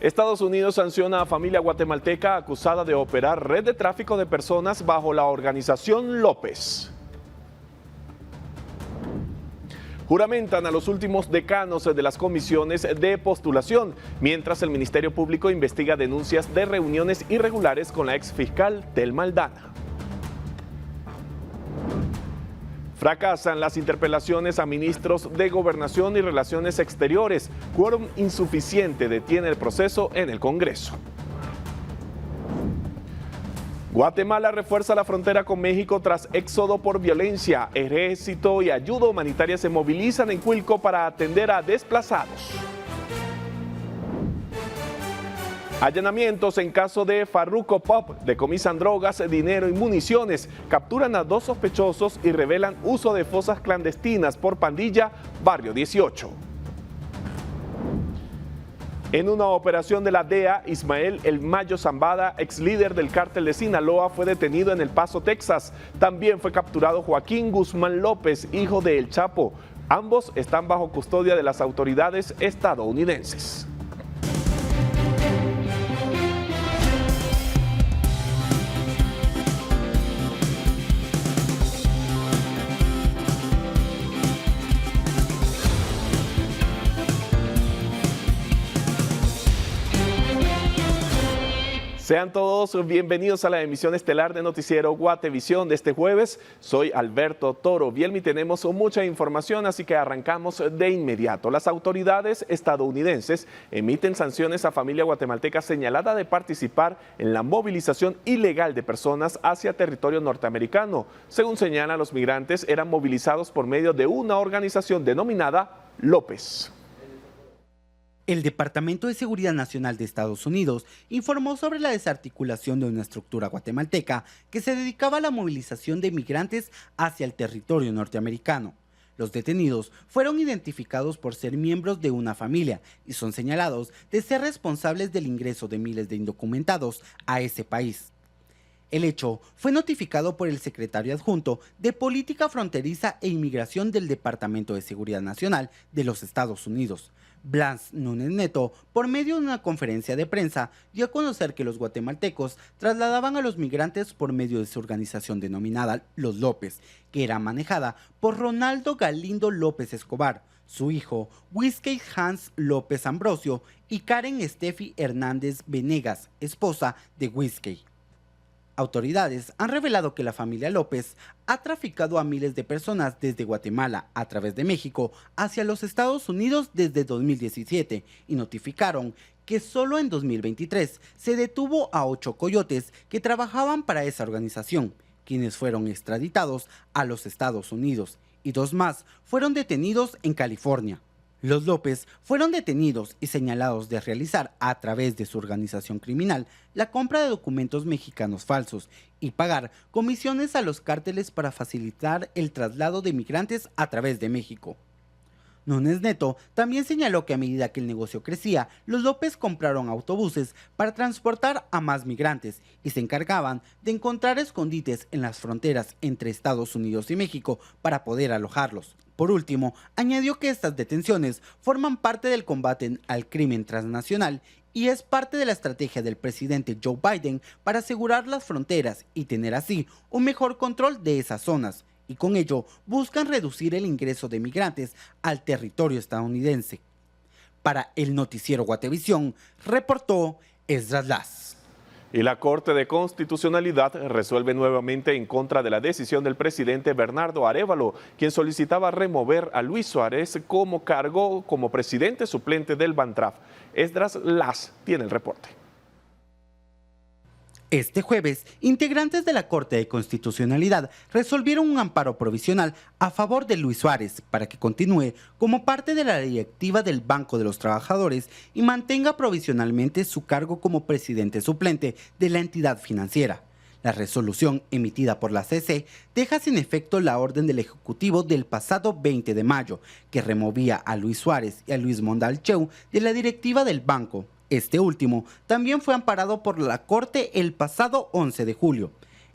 Estados Unidos sanciona a familia guatemalteca acusada de operar red de tráfico de personas bajo la organización López. Juramentan a los últimos decanos de las comisiones de postulación, mientras el Ministerio Público investiga denuncias de reuniones irregulares con la exfiscal Telma Aldana. Fracasan las interpelaciones a ministros de Gobernación y Relaciones Exteriores. Quórum insuficiente detiene el proceso en el Congreso. Guatemala refuerza la frontera con México tras éxodo por violencia. Ejército y ayuda humanitaria se movilizan en Cuilco para atender a desplazados. Allanamientos en caso de Farruko Pop. Decomisan drogas, dinero y municiones. Capturan a 2 sospechosos y revelan uso de fosas clandestinas por pandilla Barrio 18. En una operación de la DEA, Ismael El Mayo Zambada, ex líder del cártel de Sinaloa, fue detenido en El Paso, Texas. También fue capturado Joaquín Guzmán López, hijo de El Chapo. Ambos están bajo custodia de las autoridades estadounidenses. Sean todos bienvenidos a la emisión estelar de Noticiero Guatevisión de este jueves. Soy Alberto Toro Vielmi. Tenemos mucha información, así que arrancamos de inmediato. Las autoridades estadounidenses emiten sanciones a familia guatemalteca señalada de participar en la movilización ilegal de personas hacia territorio norteamericano. Según señalan, los migrantes eran movilizados por medio de una organización denominada López. El Departamento de Seguridad Nacional de Estados Unidos informó sobre la desarticulación de una estructura guatemalteca que se dedicaba a la movilización de migrantes hacia el territorio norteamericano. Los detenidos fueron identificados por ser miembros de una familia y son señalados de ser responsables del ingreso de miles de indocumentados a ese país. El hecho fue notificado por el secretario adjunto de Política Fronteriza e Inmigración del Departamento de Seguridad Nacional de los Estados Unidos. Blas Núñez Neto, por medio de una conferencia de prensa, dio a conocer que los guatemaltecos trasladaban a los migrantes por medio de su organización denominada Los López, que era manejada por Ronaldo Galindo López Escobar, su hijo Whiskey Hans López Ambrosio y Karen Steffi Hernández Venegas, esposa de Whiskey. Autoridades han revelado que la familia López ha traficado a miles de personas desde Guatemala a través de México hacia los Estados Unidos desde 2017 y notificaron que solo en 2023 se detuvo a 8 coyotes que trabajaban para esa organización, quienes fueron extraditados a los Estados Unidos, y 2 más fueron detenidos en California. Los López fueron detenidos y señalados de realizar a través de su organización criminal la compra de documentos mexicanos falsos y pagar comisiones a los cárteles para facilitar el traslado de migrantes a través de México. Núñez Neto también señaló que a medida que el negocio crecía, los López compraron autobuses para transportar a más migrantes y se encargaban de encontrar escondites en las fronteras entre Estados Unidos y México para poder alojarlos. Por último, añadió que estas detenciones forman parte del combate al crimen transnacional y es parte de la estrategia del presidente Joe Biden para asegurar las fronteras y tener así un mejor control de esas zonas, y con ello buscan reducir el ingreso de migrantes al territorio estadounidense. Para el noticiero Guatevisión, reportó Esdras Las. Y la Corte de Constitucionalidad resuelve nuevamente en contra de la decisión del presidente Bernardo Arévalo, quien solicitaba remover a Luis Suárez como cargo como presidente suplente del BANTRAF. Esdras Las tiene el reporte. Este jueves, integrantes de la Corte de Constitucionalidad resolvieron un amparo provisional a favor de Luis Suárez para que continúe como parte de la directiva del Banco de los Trabajadores y mantenga provisionalmente su cargo como presidente suplente de la entidad financiera. La resolución emitida por la CC deja sin efecto la orden del Ejecutivo del pasado 20 de mayo, que removía a Luis Suárez y a Luis Mondal Cheu de la directiva del banco. Este último también fue amparado por la Corte el pasado 11 de julio.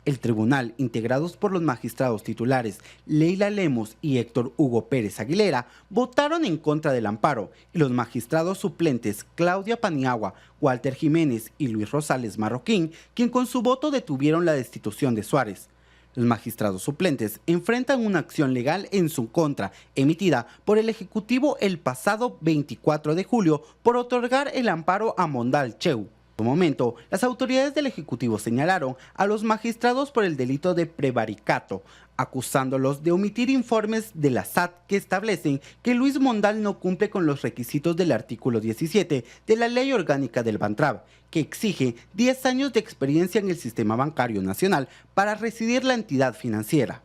El tribunal, integrados por los magistrados titulares Leila Lemos y Héctor Hugo Pérez Aguilera, votaron en contra del amparo y los magistrados suplentes Claudia Paniagua, Walter Jiménez y Luis Rosales Marroquín, quien con su voto detuvieron la destitución de Suárez. Los magistrados suplentes enfrentan una acción legal en su contra, emitida por el Ejecutivo el pasado 24 de julio por otorgar el amparo a Mondal Cheu. En su momento, las autoridades del Ejecutivo señalaron a los magistrados por el delito de prevaricato, acusándolos de omitir informes de la SAT que establecen que Luis Mondal no cumple con los requisitos del artículo 17 de la Ley Orgánica del Bantrab, que exige 10 años de experiencia en el sistema bancario nacional para residir la entidad financiera.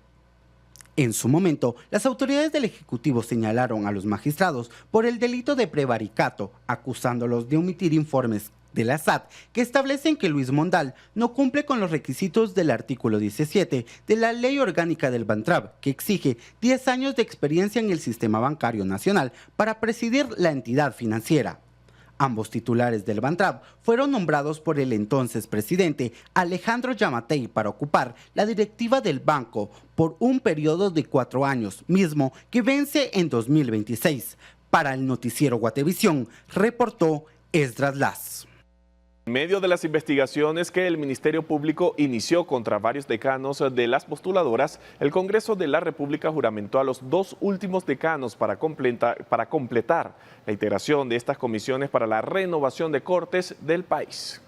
En su momento, las autoridades del Ejecutivo señalaron a los magistrados por el delito de prevaricato, acusándolos de omitir informes de la SAT que establecen que Luis Mondal no cumple con los requisitos del artículo 17 de la Ley Orgánica del Bantrab, que exige 10 años de experiencia en el sistema bancario nacional para presidir la entidad financiera. Ambos titulares del Bantrab fueron nombrados por el entonces presidente Alejandro Yamatei para ocupar la directiva del banco por un periodo de 4 años, mismo que vence en 2026. Para el noticiero Guatevisión, reportó Esdras Las. En medio de las investigaciones que el Ministerio Público inició contra varios decanos de las postuladoras, el Congreso de la República juramentó a los 2 últimos decanos para completar la integración de estas comisiones para la renovación de cortes del país.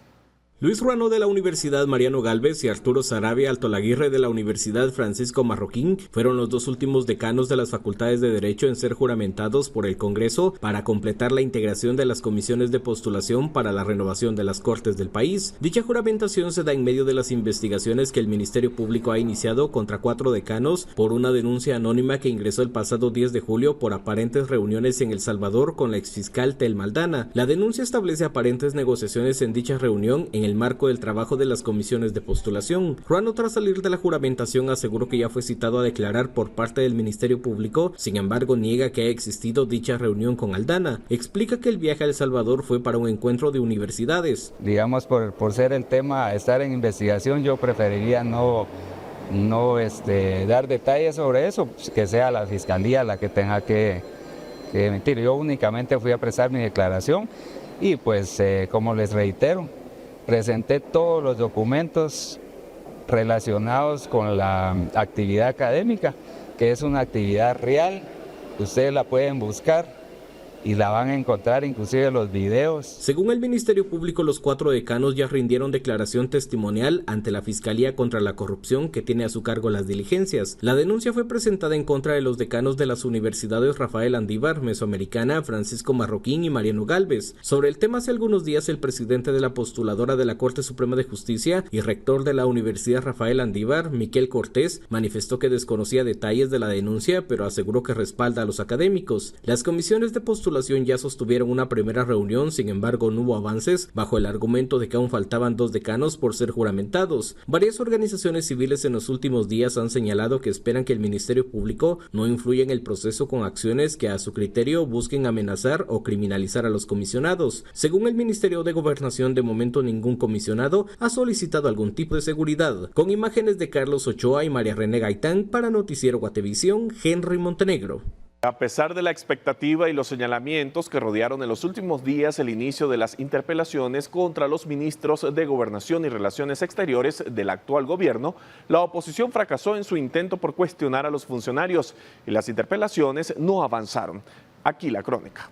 Luis Ruano de la Universidad Mariano Gálvez y Arturo Sarabia Altolaguirre de la Universidad Francisco Marroquín fueron los 2 últimos decanos de las facultades de Derecho en ser juramentados por el Congreso para completar la integración de las comisiones de postulación para la renovación de las Cortes del país. Dicha juramentación se da en medio de las investigaciones que el Ministerio Público ha iniciado contra 4 decanos por una denuncia anónima que ingresó el pasado 10 de julio por aparentes reuniones en El Salvador con la exfiscal Tel Maldana. La denuncia establece aparentes negociaciones en dicha reunión en el marco del trabajo de las comisiones de postulación. Ruano, tras salir de la juramentación, aseguró que ya fue citado a declarar por parte del Ministerio Público, sin embargo niega que haya existido dicha reunión con Aldana. Explica que el viaje a El Salvador fue para un encuentro de universidades. Digamos, por ser el tema, estar en investigación, yo preferiría no dar detalles sobre eso, que sea la Fiscalía la que tenga que emitir. Yo únicamente fui a prestar mi declaración y pues como les reitero, presenté todos los documentos relacionados con la actividad académica, que es una actividad real. Ustedes la pueden buscar y la van a encontrar, inclusive los videos. Según el Ministerio Público, los 4 decanos ya rindieron declaración testimonial ante la Fiscalía contra la Corrupción, que tiene a su cargo las diligencias. La denuncia fue presentada en contra de los decanos de las universidades Rafael Andívar, Mesoamericana, Francisco Marroquín y Mariano Gálvez. Sobre el tema, hace algunos días el presidente de la postuladora de la Corte Suprema de Justicia y rector de la Universidad Rafael Andívar, Miquel Cortés, manifestó que desconocía detalles de la denuncia, pero aseguró que respalda a los académicos. Las comisiones de postulación ya sostuvieron una primera reunión, sin embargo no hubo avances, bajo el argumento de que aún faltaban 2 decanos por ser juramentados. Varias organizaciones civiles en los últimos días han señalado que esperan que el Ministerio Público no influya en el proceso con acciones que a su criterio busquen amenazar o criminalizar a los comisionados. Según el Ministerio de Gobernación, de momento ningún comisionado ha solicitado algún tipo de seguridad. Con imágenes de Carlos Ochoa y María René Gaitán, para Noticiero Guatevisión, Henry Montenegro. A pesar de la expectativa y los señalamientos que rodearon en los últimos días el inicio de las interpelaciones contra los ministros de Gobernación y Relaciones Exteriores del actual gobierno, la oposición fracasó en su intento por cuestionar a los funcionarios y las interpelaciones no avanzaron. Aquí la crónica.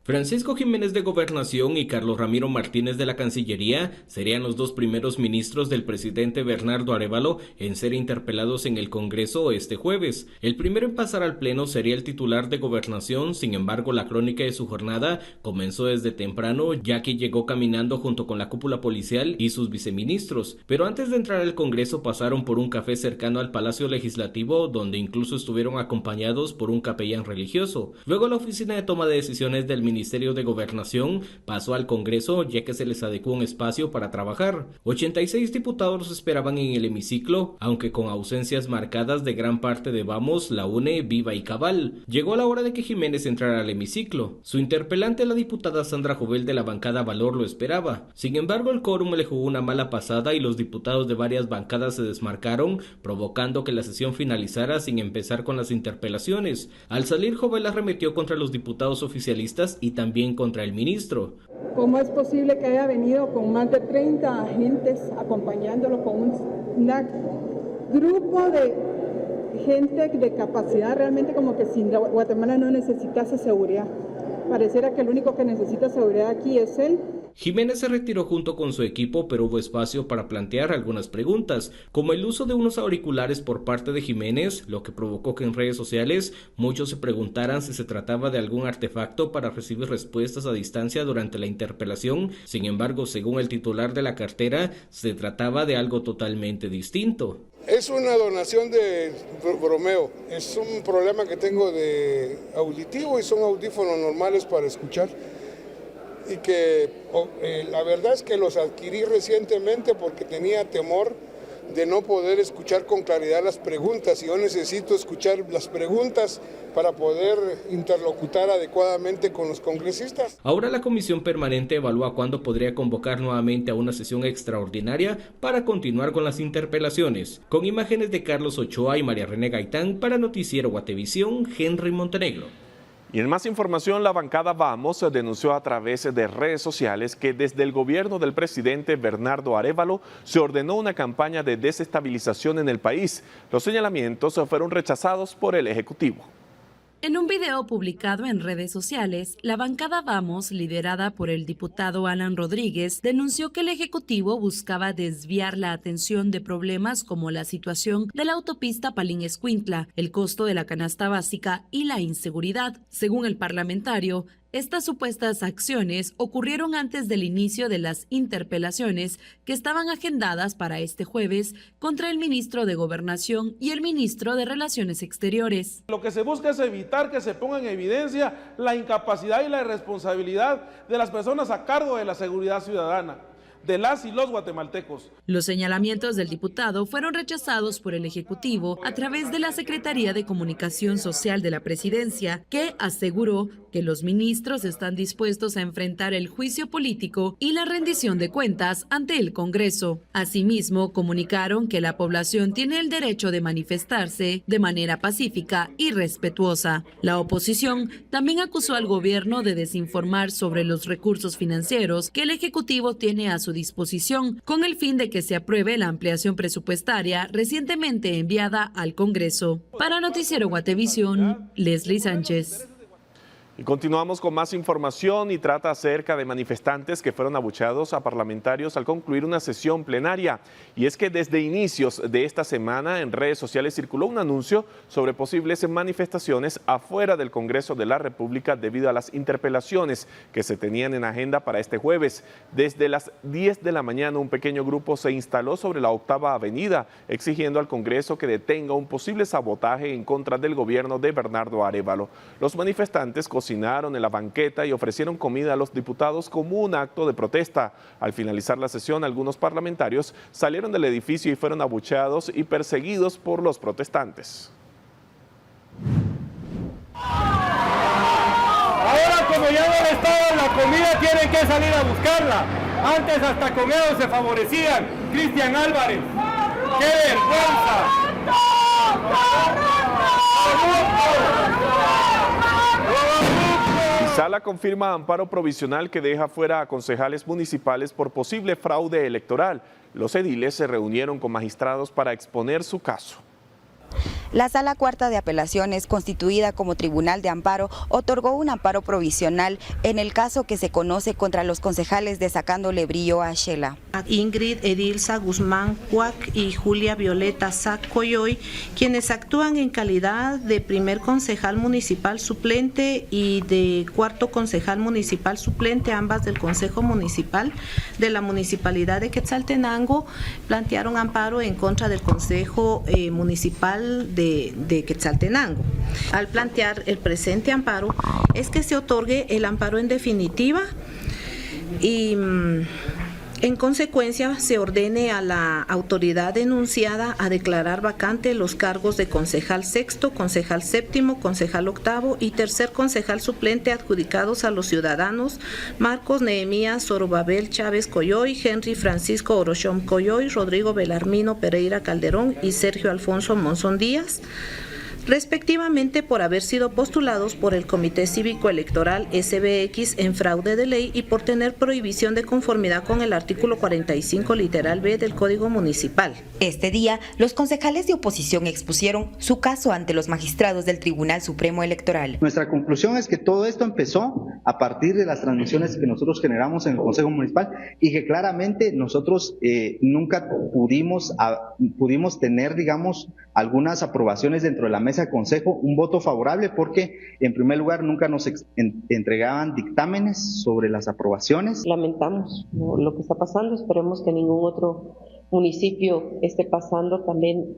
Francisco Jiménez de Gobernación y Carlos Ramiro Martínez de la Cancillería serían los 2 primeros ministros del presidente Bernardo Arévalo en ser interpelados en el Congreso este jueves. El primero en pasar al pleno sería el titular de Gobernación. Sin embargo, la crónica de su jornada comenzó desde temprano, ya que llegó caminando junto con la cúpula policial y sus viceministros. Pero antes de entrar al Congreso pasaron por un café cercano al Palacio Legislativo, donde incluso estuvieron acompañados por un capellán religioso. Luego, la oficina de toma de decisiones del Ministerio de Gobernación pasó al Congreso, ya que se les adecuó un espacio para trabajar. 86 diputados los esperaban en el hemiciclo, aunque con ausencias marcadas de gran parte de Vamos, la UNE, Viva y Cabal. Llegó la hora de que Jiménez entrara al hemiciclo. Su interpelante, la diputada Sandra Jovel de la bancada Valor, lo esperaba. Sin embargo, el quórum le jugó una mala pasada y los diputados de varias bancadas se desmarcaron, provocando que la sesión finalizara sin empezar con las interpelaciones. Al salir, Jovel arremetió contra los diputados oficialistas y también contra el ministro. ¿Cómo es posible que haya venido con más de 30 agentes acompañándolo con un grupo de gente de capacidad? Realmente como que si Guatemala no necesitase seguridad. Pareciera que el único que necesita seguridad aquí es él. Jiménez se retiró junto con su equipo, pero hubo espacio para plantear algunas preguntas, como el uso de unos auriculares por parte de Jiménez, lo que provocó que en redes sociales muchos se preguntaran si se trataba de algún artefacto para recibir respuestas a distancia durante la interpelación. Sin embargo, según el titular de la cartera, se trataba de algo totalmente distinto. Es una donación de bromeo, es un problema que tengo de auditivo y son audífonos normales para escuchar. Y que la verdad es que los adquirí recientemente porque tenía temor de no poder escuchar con claridad las preguntas, y yo necesito escuchar las preguntas para poder interlocutar adecuadamente con los congresistas. Ahora la Comisión Permanente evalúa cuándo podría convocar nuevamente a una sesión extraordinaria para continuar con las interpelaciones. Con imágenes de Carlos Ochoa y María René Gaitán, para Noticiero Guatevisión, Henry Montenegro. Y en más información, la bancada Vamos denunció a través de redes sociales que desde el gobierno del presidente Bernardo Arévalo se ordenó una campaña de desestabilización en el país. Los señalamientos fueron rechazados por el Ejecutivo. En un video publicado en redes sociales, la bancada Vamos, liderada por el diputado Alan Rodríguez, denunció que el Ejecutivo buscaba desviar la atención de problemas como la situación de la autopista Palín-Escuintla, el costo de la canasta básica y la inseguridad. Según el parlamentario, estas supuestas acciones ocurrieron antes del inicio de las interpelaciones que estaban agendadas para este jueves contra el ministro de Gobernación y el ministro de Relaciones Exteriores. Lo que se busca es evitar que se ponga en evidencia la incapacidad y la irresponsabilidad de las personas a cargo de la seguridad ciudadana, de las y los guatemaltecos. Los señalamientos del diputado fueron rechazados por el Ejecutivo a través de la Secretaría de Comunicación Social de la Presidencia, que aseguró que los ministros están dispuestos a enfrentar el juicio político y la rendición de cuentas ante el Congreso. Asimismo, comunicaron que la población tiene el derecho de manifestarse de manera pacífica y respetuosa. La oposición también acusó al gobierno de desinformar sobre los recursos financieros que el Ejecutivo tiene a su disposición, con el fin de que se apruebe la ampliación presupuestaria recientemente enviada al Congreso. Para Noticiero Guatevisión, Leslie Sánchez. Y continuamos con más información y trata acerca de manifestantes que fueron abucheados a parlamentarios al concluir una sesión plenaria. Y es que desde inicios de esta semana en redes sociales circuló un anuncio sobre posibles manifestaciones afuera del Congreso de la República debido a las interpelaciones que se tenían en agenda para este jueves. Desde las 10 de la mañana un pequeño grupo se instaló sobre la 8ª Avenida exigiendo al Congreso que detenga un posible sabotaje en contra del gobierno de Bernardo Arévalo. Los manifestantes cocinaron en la banqueta y ofrecieron comida a los diputados como un acto de protesta. Al finalizar la sesión, algunos parlamentarios salieron del edificio y fueron abucheados y perseguidos por los protestantes. Ahora, como ya no le estaba la comida, tienen que salir a buscarla. Antes hasta con ellos se favorecían. Cristian Álvarez, ¡qué vergüenza! Sala confirma amparo provisional que deja fuera a concejales municipales por posible fraude electoral. Los ediles se reunieron con magistrados para exponer su caso. La Sala Cuarta de Apelaciones, constituida como Tribunal de Amparo, otorgó un amparo provisional en el caso que se conoce contra los concejales de Sacándole Brillo a Shela. Ingrid Edilza Guzmán Cuac y Julia Violeta Sac Coyoy, quienes actúan en calidad de primer concejal municipal suplente y de cuarto concejal municipal suplente, ambas del Consejo Municipal de la Municipalidad de Quetzaltenango, plantearon amparo en contra del Consejo Municipal de de Quetzaltenango. Al plantear el presente amparo es que se otorgue el amparo en definitiva y en consecuencia se ordene a la autoridad denunciada a declarar vacante los cargos de concejal sexto, concejal séptimo, concejal octavo y tercer concejal suplente adjudicados a los ciudadanos Marcos Nehemías Zorobabel Chávez Coyoy, Henry Francisco Orochom Coyoy, Rodrigo Belarmino Pereira Calderón y Sergio Alfonso Monzón Díaz, respectivamente por haber sido postulados por el Comité Cívico Electoral SBX en fraude de ley y por tener prohibición de conformidad con el artículo 45 literal B del Código Municipal. Este día, los concejales de oposición expusieron su caso ante los magistrados del Tribunal Supremo Electoral. Nuestra conclusión es que todo esto empezó a partir de las transmisiones que nosotros generamos en el Consejo Municipal y que claramente nosotros nunca pudimos tener, digamos, algunas aprobaciones dentro de la mesa de consejo, un voto favorable porque en primer lugar nunca nos entregaban dictámenes sobre las aprobaciones. Lamentamos lo que está pasando, esperemos que ningún otro municipio esté pasando también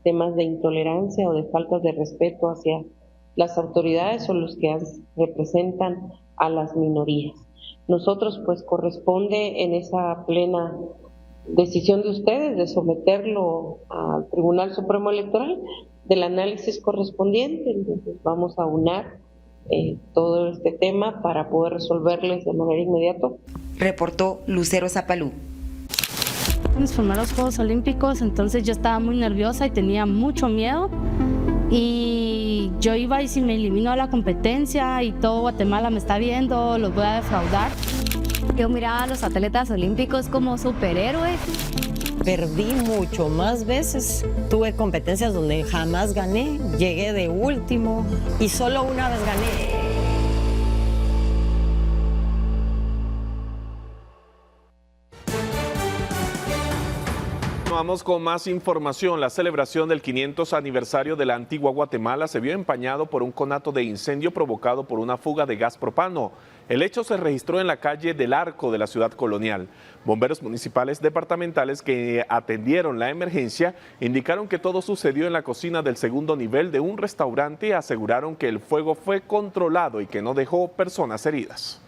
temas de intolerancia o de faltas de respeto hacia las autoridades o los que representan a las minorías. Nosotros pues corresponde en esa plena decisión de ustedes de someterlo al Tribunal Supremo Electoral del análisis correspondiente. Entonces vamos a unar todo este tema para poder resolverles de manera inmediata. Reportó Lucero Zapalú. Nos formaron los Juegos Olímpicos, entonces yo estaba muy nerviosa y tenía mucho miedo y yo iba y si me eliminó la competencia y todo Guatemala me está viendo, los voy a defraudar. Yo miraba a los atletas olímpicos como superhéroes. Perdí mucho más veces, tuve competencias donde jamás gané, llegué de último y solo una vez gané. Vamos con más información. La celebración del 500 aniversario de la antigua Guatemala se vio empañado por un conato de incendio provocado por una fuga de gas propano. El hecho se registró en la calle del Arco de la ciudad colonial. Bomberos municipales departamentales que atendieron la emergencia indicaron que todo sucedió en la cocina del segundo nivel de un restaurante y aseguraron que el fuego fue controlado y que no dejó personas heridas.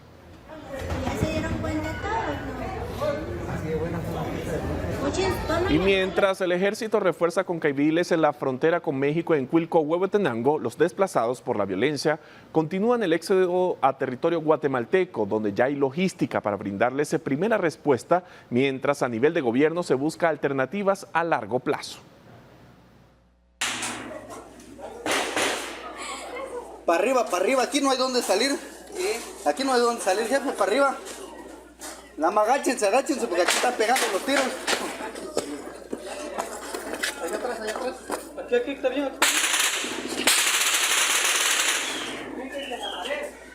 Y mientras el ejército refuerza con caibiles en la frontera con México en Cuilco, Huehuetenango, los desplazados por la violencia continúan el éxodo a territorio guatemalteco, donde ya hay logística para brindarles primera respuesta, mientras a nivel de gobierno se busca alternativas a largo plazo. Para arriba, aquí no hay dónde salir. Aquí no hay dónde salir, jefe, para arriba. Nada más agáchense, porque aquí están pegando los tiros. Allá atrás. Aquí, está bien.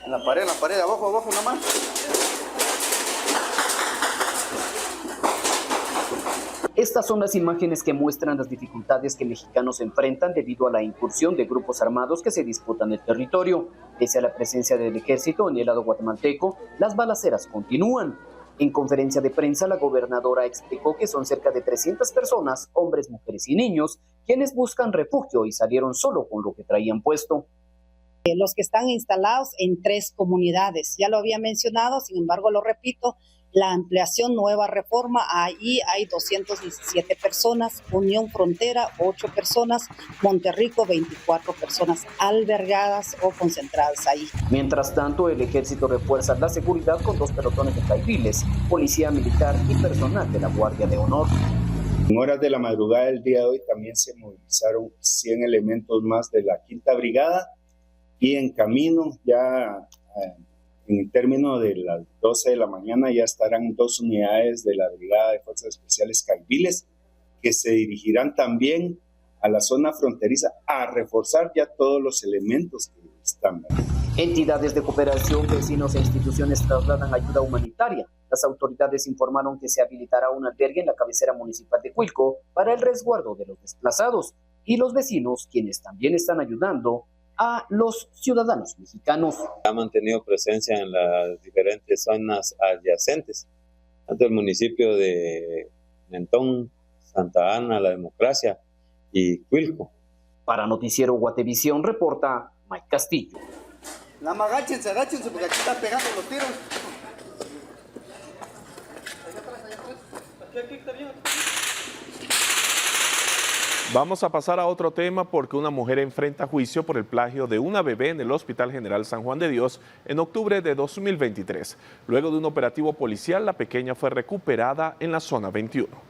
En la pared, abajo, nada más. Estas son las imágenes que muestran las dificultades que mexicanos enfrentan debido a la incursión de grupos armados que se disputan el territorio. Pese a la presencia del ejército en el lado guatemalteco, las balaceras continúan. En conferencia de prensa, la gobernadora explicó que son cerca de 300 personas, hombres, mujeres y niños, quienes buscan refugio y salieron solo con lo que traían puesto. Los que están instalados en 3 comunidades, ya lo había mencionado, sin embargo lo repito, la ampliación Nueva Reforma, ahí hay 217 personas, Unión Frontera 8 personas, Monterrico 24 personas albergadas o concentradas ahí. Mientras tanto, el ejército refuerza la seguridad con 2 pelotones de caibiles, policía militar y personal de la Guardia de Honor. En horas de la madrugada del día de hoy también se movilizaron 100 elementos más de la 5ª Brigada y en camino ya en el término de las 12 de la mañana ya estarán 2 unidades de la Brigada de Fuerzas Especiales Caibiles que se dirigirán también a la zona fronteriza a reforzar ya todos los elementos que están. Entidades de cooperación, vecinos e instituciones trasladan ayuda humanitaria. Las autoridades informaron que se habilitará un albergue en la cabecera municipal de Cuilco para el resguardo de los desplazados y los vecinos, quienes también están ayudando a los ciudadanos mexicanos. Ha mantenido presencia en las diferentes zonas adyacentes, tanto el municipio de Mentón, Santa Ana, La Democracia y Cuilco. Para Noticiero Guatevisión reporta Mike Castillo. Agáchense porque aquí están pegando los tiros. Vamos a pasar a otro tema porque una mujer enfrenta juicio por el plagio de una bebé en el Hospital General San Juan de Dios en octubre de 2023. Luego de un operativo policial, la pequeña fue recuperada en la zona 21.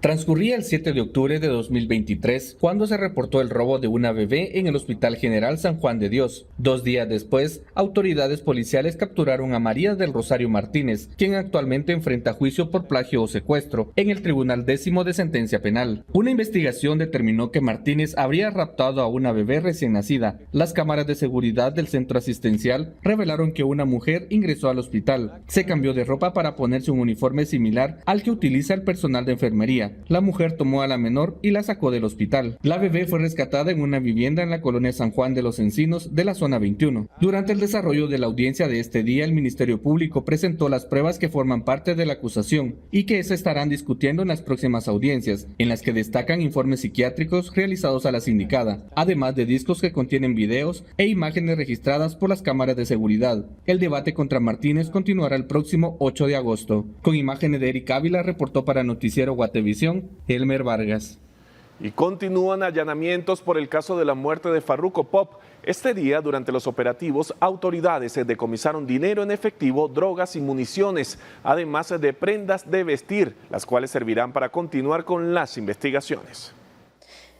Transcurría el 7 de octubre de 2023 cuando se reportó el robo de una bebé en el Hospital General San Juan de Dios. 2 días después, autoridades policiales capturaron a María del Rosario Martínez, quien actualmente enfrenta juicio por plagio o secuestro en el Tribunal 10º de Sentencia Penal. Una investigación determinó que Martínez habría raptado a una bebé recién nacida. Las cámaras de seguridad del centro asistencial revelaron que una mujer ingresó al hospital. Se cambió de ropa para ponerse un uniforme similar al que utiliza el personal de enfermería. La mujer tomó a la menor y la sacó del hospital. La bebé fue rescatada en una vivienda en la colonia San Juan de los Encinos de la zona 21. Durante el desarrollo de la audiencia de este día, el Ministerio Público presentó las pruebas que forman parte de la acusación y que se estarán discutiendo en las próximas audiencias, en las que destacan informes psiquiátricos realizados a la sindicada, además de discos que contienen videos e imágenes registradas por las cámaras de seguridad. El debate contra Martínez continuará el próximo 8 de agosto. Con imágenes de Eric Ávila, reportó para Noticiero Guatevisión Elmer Vargas. Y continúan allanamientos por el caso de la muerte de Farruko Pop. Este día, durante los operativos, autoridades decomisaron dinero en efectivo, drogas y municiones, además de prendas de vestir, las cuales servirán para continuar con las investigaciones.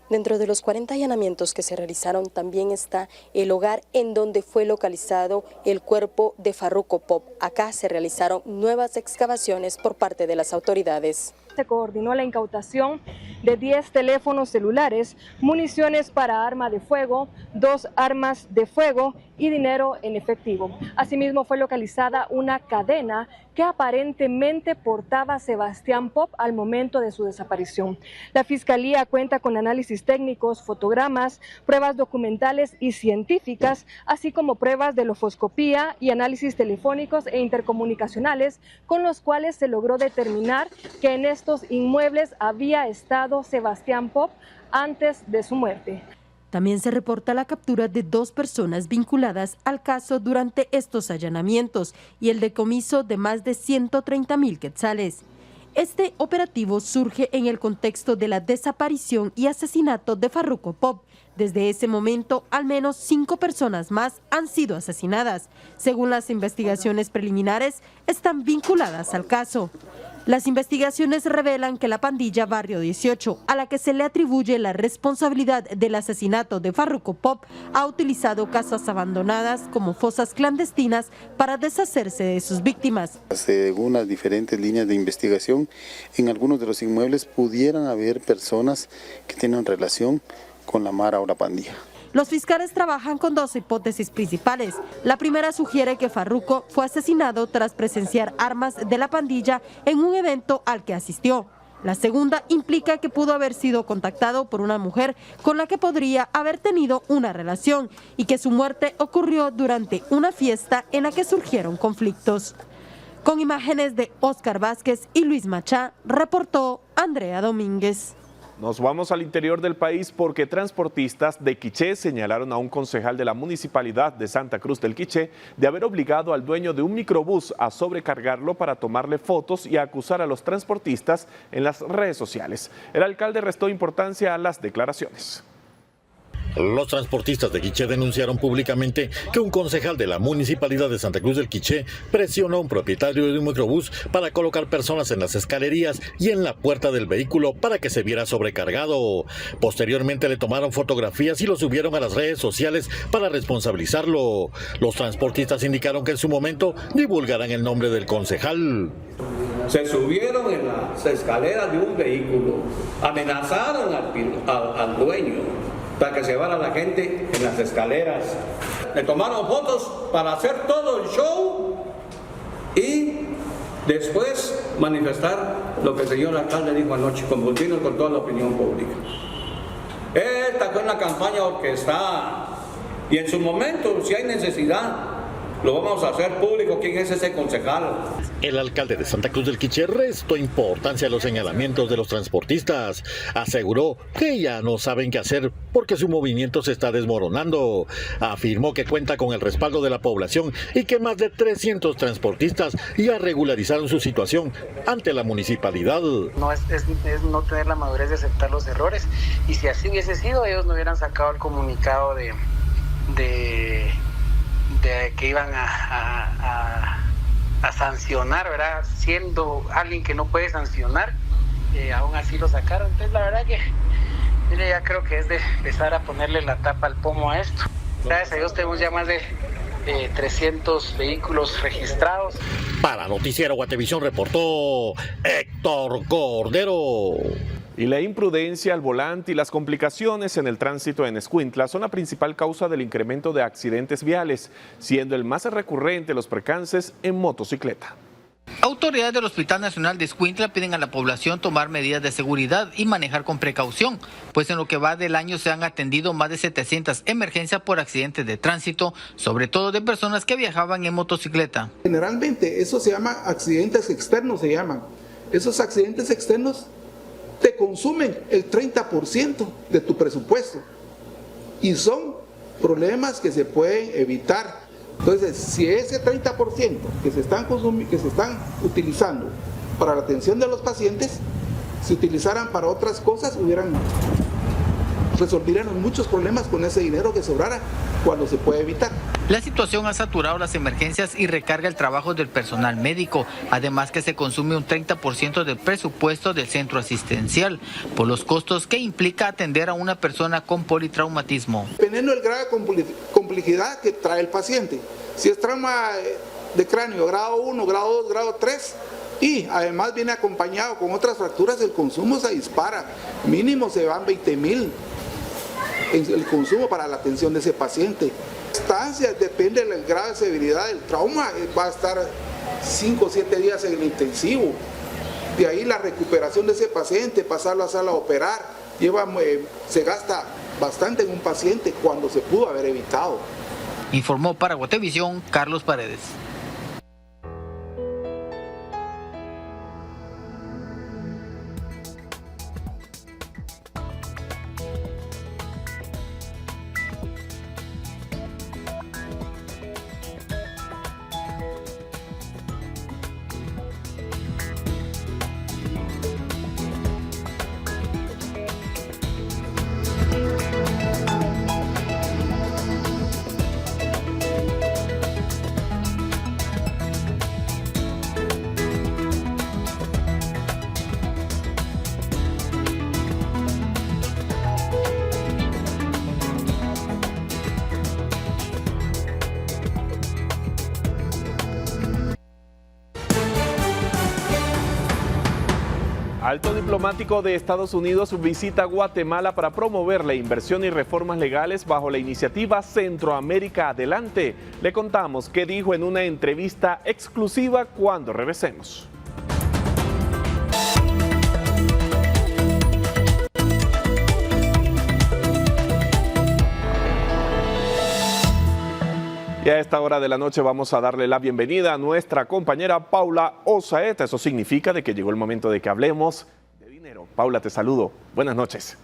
Dentro de los 40 allanamientos que se realizaron también está el hogar en donde fue localizado el cuerpo de Farruko Pop. Acá se realizaron nuevas excavaciones por parte de las autoridades. Se coordinó la incautación de 10 teléfonos celulares, municiones para arma de fuego, 2 armas de fuego y dinero en efectivo. Asimismo fue localizada una cadena que aparentemente portaba Sebastián Pop al momento de su desaparición. La Fiscalía cuenta con análisis técnicos, fotogramas, pruebas documentales y científicas, así como pruebas de lofoscopía y análisis telefónicos e intercomunicacionales, con los cuales se logró determinar que en estos inmuebles había estado Sebastián Pop antes de su muerte. También se reporta la captura de 2 personas vinculadas al caso durante estos allanamientos y el decomiso de más de 130,000 quetzales. Este operativo surge en el contexto de la desaparición y asesinato de Farruko Pop. Desde ese momento, al menos 5 personas más han sido asesinadas. Según las investigaciones preliminares, están vinculadas al caso. Las investigaciones revelan que la pandilla Barrio 18, a la que se le atribuye la responsabilidad del asesinato de Farruko Pop, ha utilizado casas abandonadas como fosas clandestinas para deshacerse de sus víctimas. Según las diferentes líneas de investigación, en algunos de los inmuebles pudieran haber personas que tienen relación con la Mara o la pandilla. Los fiscales trabajan con 2 hipótesis principales. La primera sugiere que Farruko fue asesinado tras presenciar armas de la pandilla en un evento al que asistió. La segunda implica que pudo haber sido contactado por una mujer con la que podría haber tenido una relación y que su muerte ocurrió durante una fiesta en la que surgieron conflictos. Con imágenes de Oscar Vázquez y Luis Machá, reportó Andrea Domínguez. Nos vamos al interior del país porque transportistas de Quiché señalaron a un concejal de la municipalidad de Santa Cruz del Quiché de haber obligado al dueño de un microbús a sobrecargarlo para tomarle fotos y a acusar a los transportistas en las redes sociales. El alcalde restó importancia a las declaraciones. Los transportistas de Quiché denunciaron públicamente que un concejal de la municipalidad de Santa Cruz del Quiché presionó a un propietario de un microbús para colocar personas en las escalerías y en la puerta del vehículo para que se viera sobrecargado. Posteriormente le tomaron fotografías y lo subieron a las redes sociales para responsabilizarlo. Los transportistas indicaron que en su momento divulgarán el nombre del concejal. Se subieron en las escaleras de un vehículo, amenazaron al dueño para que se llevara la gente en las escaleras. Le tomaron fotos para hacer todo el show y después manifestar lo que el señor alcalde dijo anoche, confundirnos con toda la opinión pública. Esta fue una campaña orquestada y en su momento, si hay necesidad, lo vamos a hacer público quién es ese concejal. El alcalde de Santa Cruz del Quiché restó importancia a los señalamientos de los transportistas. Aseguró que ya no saben qué hacer porque su movimiento se está desmoronando. Afirmó que cuenta con el respaldo de la población y que más de 300 transportistas ya regularizaron su situación ante la municipalidad. No es no tener la madurez de aceptar los errores, y si así hubiese sido, ellos no hubieran sacado el comunicado de que iban a sancionar, ¿verdad? Siendo alguien que no puede sancionar, aún así lo sacaron. Entonces la verdad que mire, ya creo que es de empezar a ponerle la tapa al pomo a esto. Gracias a Dios tenemos ya más de 300 vehículos registrados. Para Noticiero Guatevisión reportó Héctor Cordero. Y la imprudencia al volante y las complicaciones en el tránsito en Escuintla son la principal causa del incremento de accidentes viales, siendo el más recurrente los percances en motocicleta. Autoridades del Hospital Nacional de Escuintla piden a la población tomar medidas de seguridad y manejar con precaución, pues en lo que va del año se han atendido más de 700 emergencias por accidentes de tránsito, sobre todo de personas que viajaban en motocicleta. Generalmente eso se llama accidentes externos, se llaman. Esos accidentes externos te consumen el 30% de tu presupuesto y son problemas que se pueden evitar. Entonces, si ese 30% que se están utilizando para la atención de los pacientes se utilizaran para otras cosas, resolverían muchos problemas con ese dinero que sobrara cuando se puede evitar. La situación ha saturado las emergencias y recarga el trabajo del personal médico, además que se consume un 30% del presupuesto del centro asistencial, por los costos que implica atender a una persona con politraumatismo. Dependiendo del grado de complejidad que trae el paciente, si es trauma de cráneo grado 1, grado 2, grado 3, y además viene acompañado con otras fracturas, el consumo se dispara, mínimo se van 20,000 en el consumo para la atención de ese paciente. Estancias, depende del grado de severidad del trauma, va a estar 5 o 7 días en el intensivo. De ahí la recuperación de ese paciente, pasarlo a sala a operar, se gasta bastante en un paciente cuando se pudo haber evitado. Informó para Guatevisión Carlos Paredes. Alto diplomático de Estados Unidos visita Guatemala para promover la inversión y reformas legales bajo la iniciativa Centroamérica Adelante. Le contamos qué dijo en una entrevista exclusiva cuando regresemos. Y a esta hora de la noche vamos a darle la bienvenida a nuestra compañera Paula Osaeta. Eso significa de que llegó el momento de que hablemos de dinero. Paula, te saludo. Buenas noches.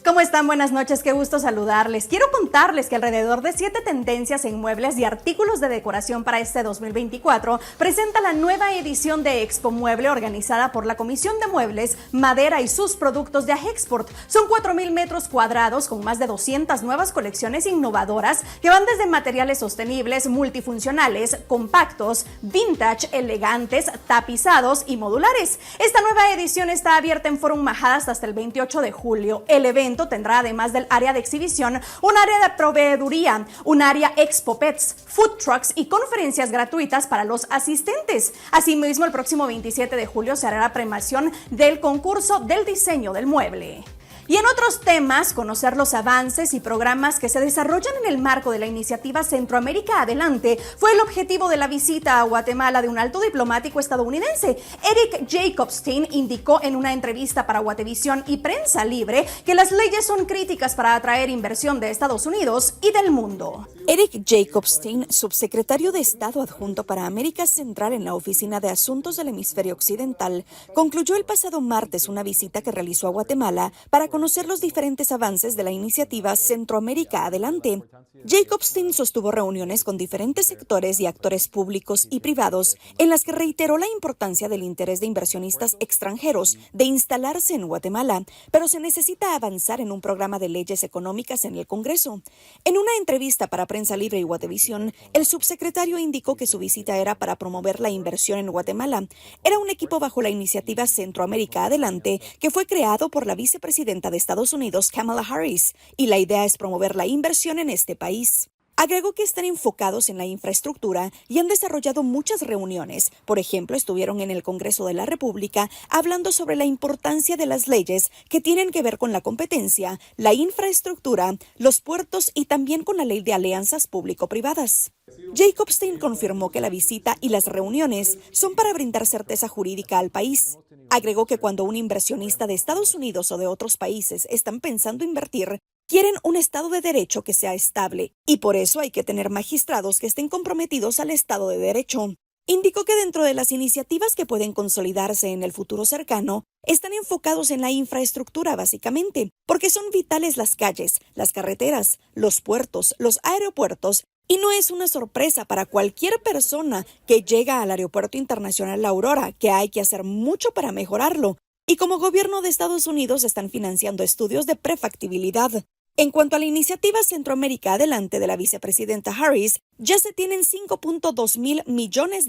¿Cómo están? Buenas noches, qué gusto saludarles. Quiero contarles que alrededor de 7 tendencias en muebles y artículos de decoración para este 2024 presenta la nueva edición de Expo Mueble organizada por la Comisión de Muebles, Madera y sus productos de Ajexport. Son 4,000 metros cuadrados con más de 200 nuevas colecciones innovadoras que van desde materiales sostenibles, multifuncionales, compactos, vintage, elegantes, tapizados y modulares. Esta nueva edición está abierta en Forum Majadas hasta el 28 de julio. El evento tendrá, además del área de exhibición, un área de proveeduría, un área Expo Pets, food trucks y conferencias gratuitas para los asistentes. Asimismo, el próximo 27 de julio se hará la premiación del concurso del diseño del mueble. Y en otros temas, conocer los avances y programas que se desarrollan en el marco de la iniciativa Centroamérica Adelante fue el objetivo de la visita a Guatemala de un alto diplomático estadounidense. Eric Jacobstein indicó en una entrevista para Guatevisión y Prensa Libre que las leyes son críticas para atraer inversión de Estados Unidos y del mundo. Eric Jacobstein, subsecretario de Estado adjunto para América Central en la Oficina de Asuntos del Hemisferio Occidental, concluyó el pasado martes una visita que realizó a Guatemala para conocer los diferentes avances de la iniciativa Centroamérica Adelante. Jacobstein sostuvo reuniones con diferentes sectores y actores públicos y privados en las que reiteró la importancia del interés de inversionistas extranjeros de instalarse en Guatemala, pero se necesita avanzar en un programa de leyes económicas en el Congreso. En una entrevista para Prensa Libre y Guatevisión, el subsecretario indicó que su visita era para promover la inversión en Guatemala. Era un equipo bajo la iniciativa Centroamérica Adelante que fue creado por la vicepresidenta de Estados Unidos, Kamala Harris, y la idea es promover la inversión en este país. Agregó que están enfocados en la infraestructura y han desarrollado muchas reuniones. Por ejemplo, estuvieron en el Congreso de la República hablando sobre la importancia de las leyes que tienen que ver con la competencia, la infraestructura, los puertos y también con la ley de alianzas público-privadas. Jacobstein confirmó que la visita y las reuniones son para brindar certeza jurídica al país. Agregó que cuando un inversionista de Estados Unidos o de otros países están pensando invertir, quieren un Estado de Derecho que sea estable y por eso hay que tener magistrados que estén comprometidos al Estado de Derecho. Indicó que dentro de las iniciativas que pueden consolidarse en el futuro cercano, están enfocados en la infraestructura básicamente, porque son vitales las calles, las carreteras, los puertos, los aeropuertos, y no es una sorpresa para cualquier persona que llega al Aeropuerto Internacional La Aurora que hay que hacer mucho para mejorarlo. Y como gobierno de Estados Unidos están financiando estudios de prefactibilidad. En cuanto a la iniciativa Centroamérica Adelante de la vicepresidenta Harris, ya se tienen $5.2 mil millones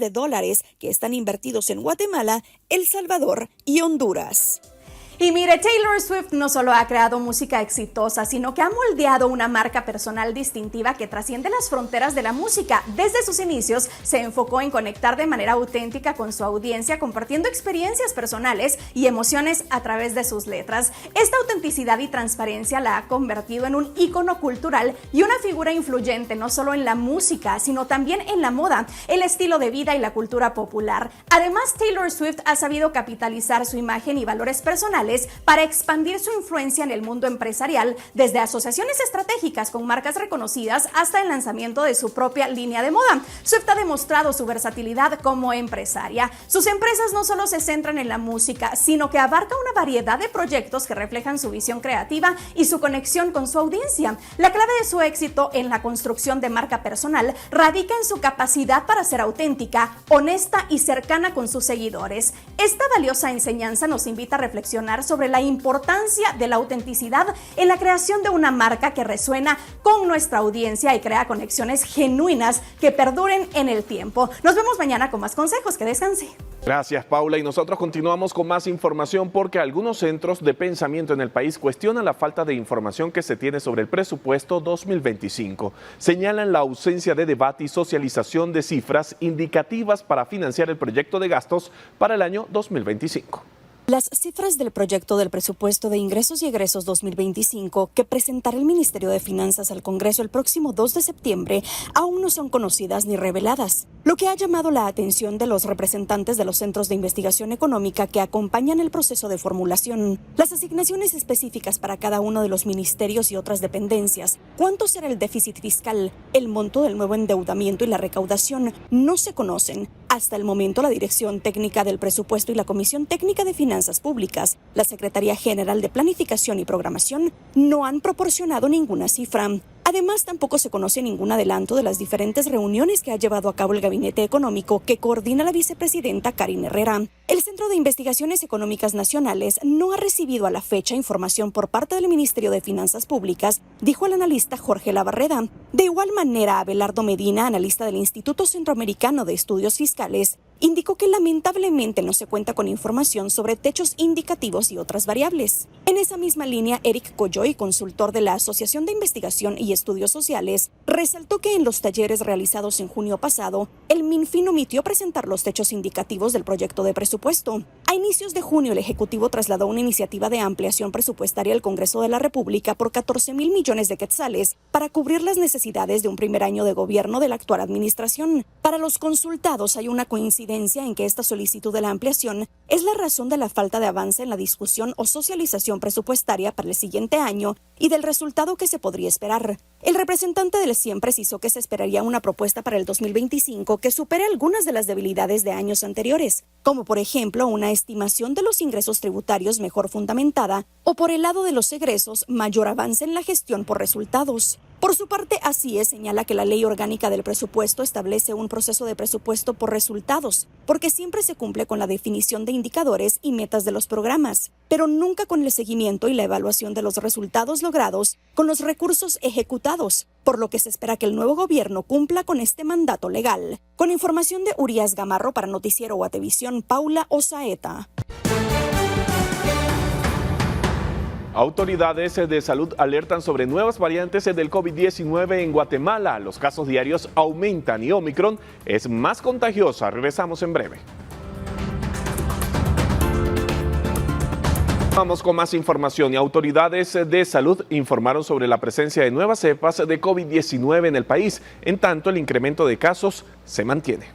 que están invertidos en Guatemala, El Salvador y Honduras. Y mire, Taylor Swift no solo ha creado música exitosa, sino que ha moldeado una marca personal distintiva que trasciende las fronteras de la música. Desde sus inicios se enfocó en conectar de manera auténtica con su audiencia, compartiendo experiencias personales y emociones a través de sus letras. Esta autenticidad y transparencia la ha convertido en un ícono cultural y una figura influyente no solo en la música, sino también en la moda, el estilo de vida y la cultura popular. Además, Taylor Swift ha sabido capitalizar su imagen y valores personales para expandir su influencia en el mundo empresarial, desde asociaciones estratégicas con marcas reconocidas hasta el lanzamiento de su propia línea de moda. Swift ha demostrado su versatilidad como empresaria. Sus empresas no solo se centran en la música, sino que abarca una variedad de proyectos que reflejan su visión creativa y su conexión con su audiencia. La clave de su éxito en la construcción de marca personal radica en su capacidad para ser auténtica, honesta y cercana con sus seguidores. Esta valiosa enseñanza nos invita a reflexionar sobre la importancia de la autenticidad en la creación de una marca que resuena con nuestra audiencia y crea conexiones genuinas que perduren en el tiempo. Nos vemos mañana con más consejos. Que descanse. Gracias, Paula. Y nosotros continuamos con más información porque algunos centros de pensamiento en el país cuestionan la falta de información que se tiene sobre el presupuesto 2025. Señalan la ausencia de debate y socialización de cifras indicativas para financiar el proyecto de gastos para el año 2025. Las cifras del proyecto del presupuesto de ingresos y egresos 2025 que presentará el Ministerio de Finanzas al Congreso el próximo 2 de septiembre aún no son conocidas ni reveladas, lo que ha llamado la atención de los representantes de los centros de investigación económica que acompañan el proceso de formulación. Las asignaciones específicas para cada uno de los ministerios y otras dependencias, cuánto será el déficit fiscal, el monto del nuevo endeudamiento y la recaudación no se conocen. Hasta el momento, la Dirección Técnica del Presupuesto y la Comisión Técnica de Finanzas Públicas, la Secretaría General de Planificación y Programación, no han proporcionado ninguna cifra. Además, tampoco se conoce ningún adelanto de las diferentes reuniones que ha llevado a cabo el Gabinete Económico que coordina la vicepresidenta Karine Herrera. El Centro de Investigaciones Económicas Nacionales no ha recibido a la fecha información por parte del Ministerio de Finanzas Públicas, dijo el analista Jorge Labarreda. De igual manera, Abelardo Medina, analista del Instituto Centroamericano de Estudios Fiscales, indicó que lamentablemente no se cuenta con información sobre techos indicativos y otras variables. En esa misma línea, Eric Coyoy, consultor de la Asociación de Investigación y Estudios Sociales, resaltó que en los talleres realizados en junio pasado, el MinFin omitió presentar los techos indicativos del proyecto de presupuesto. A inicios de junio, el Ejecutivo trasladó una iniciativa de ampliación presupuestaria al Congreso de la República por 14,000 millones de quetzales para cubrir las necesidades de un primer año de gobierno de la actual administración. Para los consultados hay una coincidencia en que esta solicitud de la ampliación es la razón de la falta de avance en la discusión o socialización presupuestaria para el siguiente año y del resultado que se podría esperar. El representante del CIEM precisó que se esperaría una propuesta para el 2025 que supere algunas de las debilidades de años anteriores, como por ejemplo una estimación de los ingresos tributarios mejor fundamentada o por el lado de los egresos mayor avance en la gestión por resultados. Por su parte, ACIE señala que la Ley Orgánica del Presupuesto establece un proceso de presupuesto por resultados, porque siempre se cumple con la definición de indicadores y metas de los programas, pero nunca con el seguimiento y la evaluación de los resultados logrados con los recursos ejecutados, por lo que se espera que el nuevo gobierno cumpla con este mandato legal. Con información de Urias Gamarro para Noticiero Guatevisión, Paula Osaeta. Autoridades de salud alertan sobre nuevas variantes del COVID-19 en Guatemala. Los casos diarios aumentan y Omicron es más contagiosa. Regresamos en breve. Vamos con más información y autoridades de salud informaron sobre la presencia de nuevas cepas de COVID-19 en el país. En tanto, el incremento de casos se mantiene.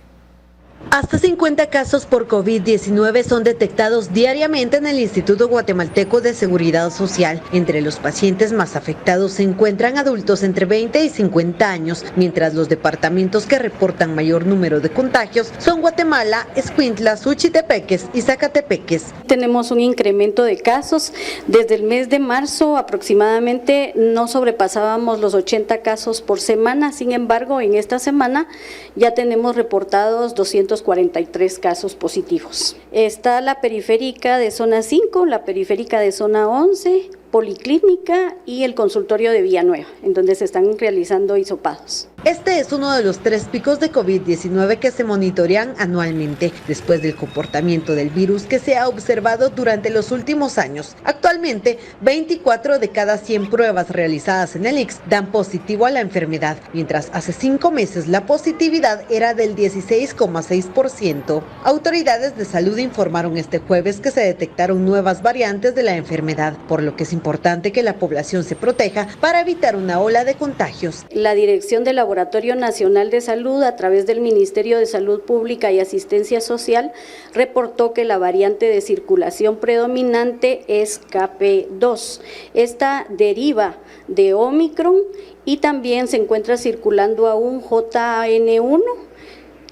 Hasta 50 casos por COVID-19 son detectados diariamente en el Instituto Guatemalteco de Seguridad Social. Entre los pacientes más afectados se encuentran adultos entre 20 y 50 años, mientras los departamentos que reportan mayor número de contagios son Guatemala, Escuintla, Suchitepeques y Zacatepeques. Tenemos un incremento de casos. Desde el mes de marzo aproximadamente no sobrepasábamos los 80 casos por semana. Sin embargo, en esta semana ya tenemos reportados 243 casos positivos. Está la periférica de zona 5, la periférica de zona 11, Policlínica y el consultorio de Villanueva, en donde se están realizando hisopados. Este es uno de los 3 picos de COVID-19 que se monitorean anualmente, después del comportamiento del virus que se ha observado durante los últimos años. Actualmente, 24 de cada 100 pruebas realizadas en el ICS dan positivo a la enfermedad, mientras hace 5 meses la positividad era del 16,6%. Autoridades de salud informaron este jueves que se detectaron nuevas variantes de la enfermedad, por lo que es importante que la población se proteja para evitar una ola de contagios. La Dirección del Laboratorio Nacional de Salud, a través del Ministerio de Salud Pública y Asistencia Social, reportó que la variante de circulación predominante es KP2. Esta deriva de Omicron y también se encuentra circulando aún JN1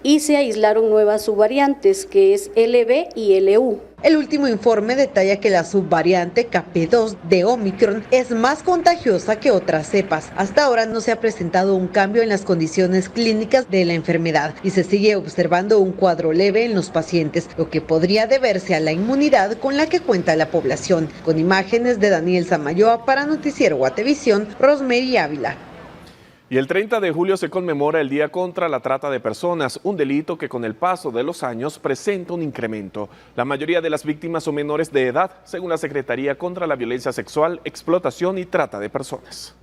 y se aislaron nuevas subvariantes que es LB y LU. El último informe detalla que la subvariante KP2 de Omicron es más contagiosa que otras cepas. Hasta ahora no se ha presentado un cambio en las condiciones clínicas de la enfermedad y se sigue observando un cuadro leve en los pacientes, lo que podría deberse a la inmunidad con la que cuenta la población. Con imágenes de Daniel Samayoa para Noticiero Guatevisión, Rosemary Ávila. Y el 30 de julio se conmemora el Día contra la Trata de Personas, un delito que con el paso de los años presenta un incremento. La mayoría de las víctimas son menores de edad, según la Secretaría contra la Violencia Sexual, Explotación y Trata de Personas.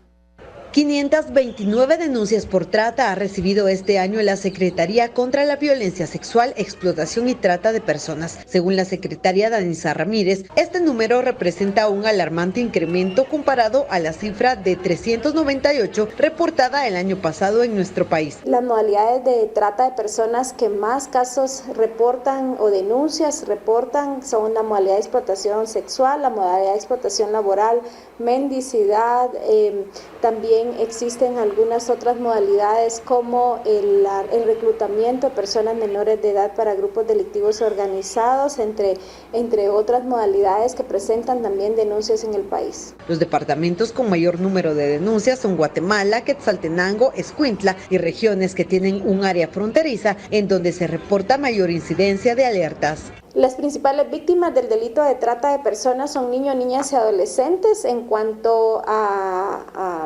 529 denuncias por trata ha recibido este año la Secretaría contra la Violencia Sexual, Explotación y Trata de Personas. Según la secretaria Danisa Ramírez, este número representa un alarmante incremento comparado a la cifra de 398 reportada el año pasado en nuestro país. Las modalidades de trata de personas que más casos reportan o denuncias reportan son la modalidad de explotación sexual, la modalidad de explotación laboral, mendicidad, también existen algunas otras modalidades como el reclutamiento de personas menores de edad para grupos delictivos organizados, entre otras modalidades que presentan también denuncias en el país. Los departamentos con mayor número de denuncias son Guatemala, Quetzaltenango, Escuintla y regiones que tienen un área fronteriza en donde se reporta mayor incidencia de alertas. Las principales víctimas del delito de trata de personas son niños, niñas y adolescentes. En cuanto a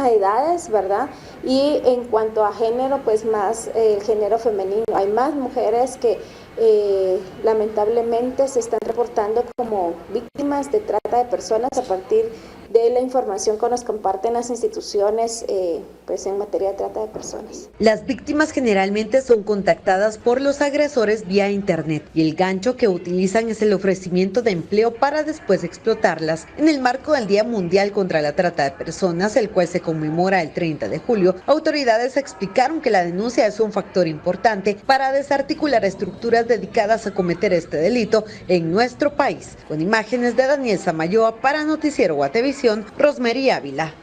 edades, ¿verdad? Y en cuanto a género, pues más el género femenino. Hay más mujeres que lamentablemente se están reportando como víctimas de trata de personas a partir de la información que nos comparten las instituciones pues en materia de trata de personas. Las víctimas generalmente son contactadas por los agresores vía internet y el gancho que utilizan es el ofrecimiento de empleo para después explotarlas. En el marco del Día Mundial contra la Trata de Personas, el cual se conmemora el 30 de julio, autoridades explicaron que la denuncia es un factor importante para desarticular estructuras dedicadas a cometer este delito en nuestro país. Con imágenes de Daniel Samayoa para Noticiero Guatevisión, Rosmery Ávila.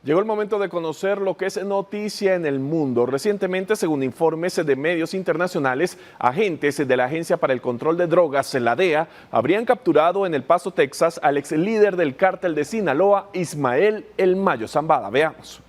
Llegó el momento de conocer lo que es noticia en el mundo. Recientemente, según informes de medios internacionales, agentes de la Agencia para el Control de Drogas, la DEA, habrían capturado en El Paso, Texas, al ex líder del cártel de Sinaloa, Ismael El Mayo Zambada. Veamos.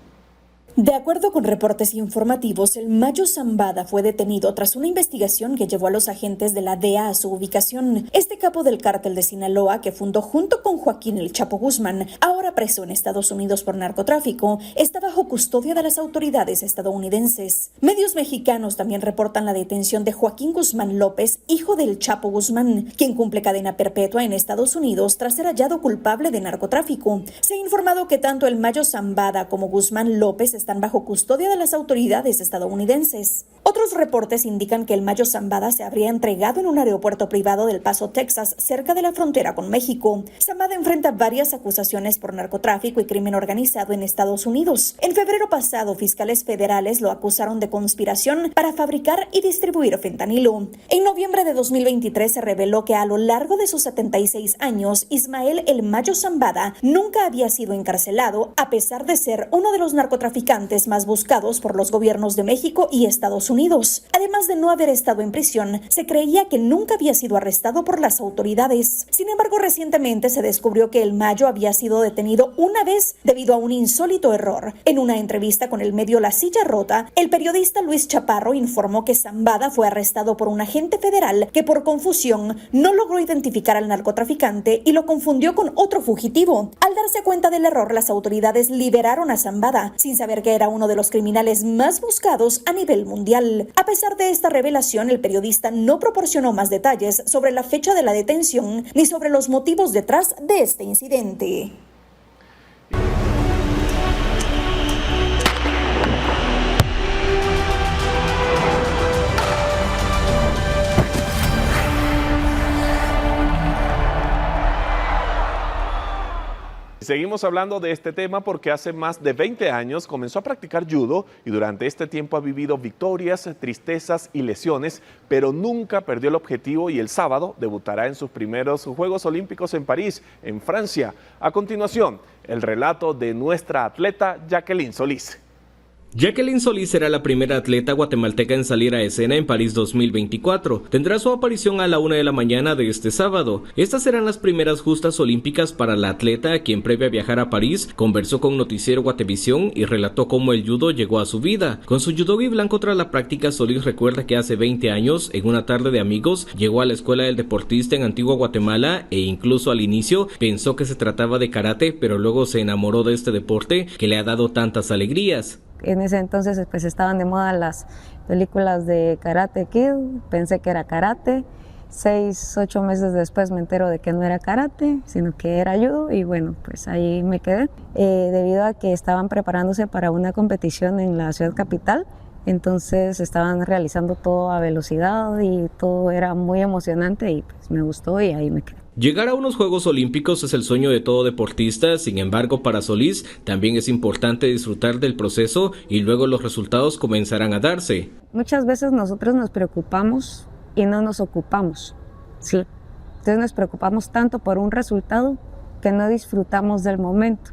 De acuerdo con reportes informativos, el Mayo Zambada fue detenido tras una investigación que llevó a los agentes de la DEA a su ubicación. Este capo del cártel de Sinaloa, que fundó junto con Joaquín El Chapo Guzmán, ahora preso en Estados Unidos por narcotráfico, está bajo custodia de las autoridades estadounidenses. Medios mexicanos también reportan la detención de Joaquín Guzmán López, hijo del Chapo Guzmán, quien cumple cadena perpetua en Estados Unidos tras ser hallado culpable de narcotráfico. Se ha informado que tanto el Mayo Zambada como Guzmán López están bajo custodia de las autoridades estadounidenses. Otros reportes indican que el Mayo Zambada se habría entregado en un aeropuerto privado del Paso, Texas, cerca de la frontera con México. Zambada enfrenta varias acusaciones por narcotráfico y crimen organizado en Estados Unidos. En febrero pasado, fiscales federales lo acusaron de conspiración para fabricar y distribuir fentanilo. En noviembre de 2023 se reveló que a lo largo de sus 76 años, Ismael El Mayo Zambada nunca había sido encarcelado, a pesar de ser uno de los narcotraficantes más buscados por los gobiernos de México y Estados Unidos. Además de no haber estado en prisión, se creía que nunca había sido arrestado por las autoridades. Sin embargo, recientemente se descubrió que El Mayo había sido detenido una vez debido a un insólito error. En una entrevista con el medio La Silla Rota, el periodista Luis Chaparro informó que Zambada fue arrestado por un agente federal que por confusión no logró identificar al narcotraficante y lo confundió con otro fugitivo. Al darse cuenta del error, las autoridades liberaron a Zambada, sin saber que era uno de los criminales más buscados a nivel mundial. A pesar de esta revelación, el periodista no proporcionó más detalles sobre la fecha de la detención ni sobre los motivos detrás de este incidente. Seguimos hablando de este tema porque hace más de 20 años comenzó a practicar judo y durante este tiempo ha vivido victorias, tristezas y lesiones, pero nunca perdió el objetivo y el sábado debutará en sus primeros Juegos Olímpicos en París, en Francia. A continuación, el relato de nuestra atleta Jacqueline Solís. Jacqueline Solís será la primera atleta guatemalteca en salir a escena en París 2024. Tendrá su aparición a la 1 de la mañana de este sábado. Estas serán las primeras justas olímpicas para la atleta, quien previa a viajar a París, conversó con Noticiero Guatevisión y relató cómo el judo llegó a su vida. Con su judogi blanco tras la práctica, Solís recuerda que hace 20 años, en una tarde de amigos, llegó a la escuela del deportista en Antigua Guatemala e incluso al inicio pensó que se trataba de karate, pero luego se enamoró de este deporte que le ha dado tantas alegrías. En ese entonces pues estaban de moda las películas de Karate Kid, pensé que era karate, 6-8 meses después me entero de que no era karate, sino que era judo y bueno, pues ahí me quedé. Debido a que estaban preparándose para una competición en la ciudad capital, entonces estaban realizando todo a velocidad y todo era muy emocionante y pues me gustó y ahí me quedé. Llegar a unos Juegos Olímpicos es el sueño de todo deportista, sin embargo para Solís también es importante disfrutar del proceso y luego los resultados comenzarán a darse. Muchas veces nosotros nos preocupamos y no nos ocupamos, ¿sí? Entonces nos preocupamos tanto por un resultado que no disfrutamos del momento.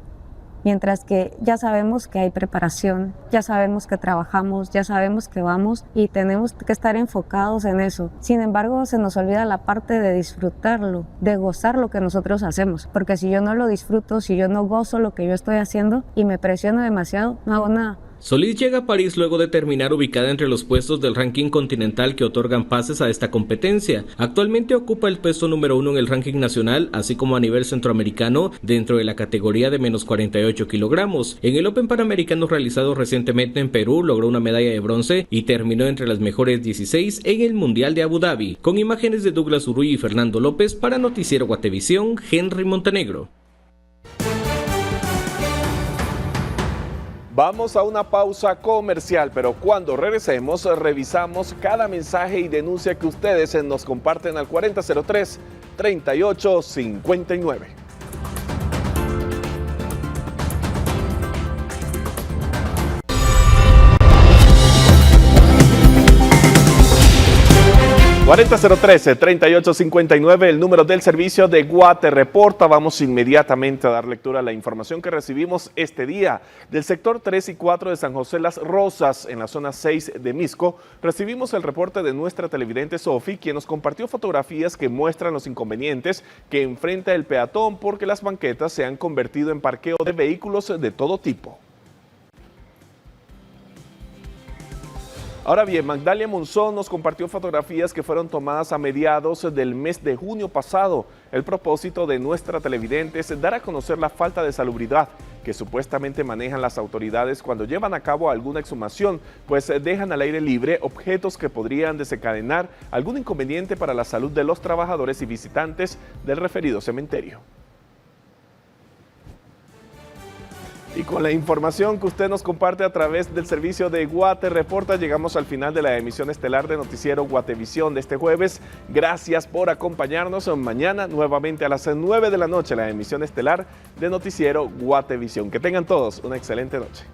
Mientras que ya sabemos que hay preparación, ya sabemos que trabajamos, ya sabemos que vamos y tenemos que estar enfocados en eso. Sin embargo, se nos olvida la parte de disfrutarlo, de gozar lo que nosotros hacemos. Porque si yo no lo disfruto, si yo no gozo lo que yo estoy haciendo y me presiono demasiado, no hago nada. Solís llega a París luego de terminar ubicada entre los puestos del ranking continental que otorgan pases a esta competencia. Actualmente ocupa el puesto número 1 en el ranking nacional, así como a nivel centroamericano, dentro de la categoría de menos 48 kilogramos. En el Open Panamericano realizado recientemente en Perú, logró una medalla de bronce y terminó entre las mejores 16 en el Mundial de Abu Dhabi. Con imágenes de Douglas Uruy y Fernando López, para Noticiero Guatevisión, Henry Montenegro. Vamos a una pausa comercial, pero cuando regresemos revisamos cada mensaje y denuncia que ustedes nos comparten al 4003-3859. (4003-3859), el número del servicio de Guate Reporta. Vamos inmediatamente a dar lectura a la información que recibimos este día. Del sector 3 y 4 de San José Las Rosas, en la zona 6 de Misco, recibimos el reporte de nuestra televidente Sofi, quien nos compartió fotografías que muestran los inconvenientes que enfrenta el peatón porque las banquetas se han convertido en parqueo de vehículos de todo tipo. Ahora bien, Magdalia Monzón nos compartió fotografías que fueron tomadas a mediados del mes de junio pasado. El propósito de nuestra televidente es dar a conocer la falta de salubridad que supuestamente manejan las autoridades cuando llevan a cabo alguna exhumación, pues dejan al aire libre objetos que podrían desencadenar algún inconveniente para la salud de los trabajadores y visitantes del referido cementerio. Y con la información que usted nos comparte a través del servicio de Guate Reporta, llegamos al final de la emisión estelar de Noticiero Guatevisión de este jueves. Gracias por acompañarnos. Mañana nuevamente a las 9 de la noche la emisión estelar de Noticiero Guatevisión. Que tengan todos una excelente noche.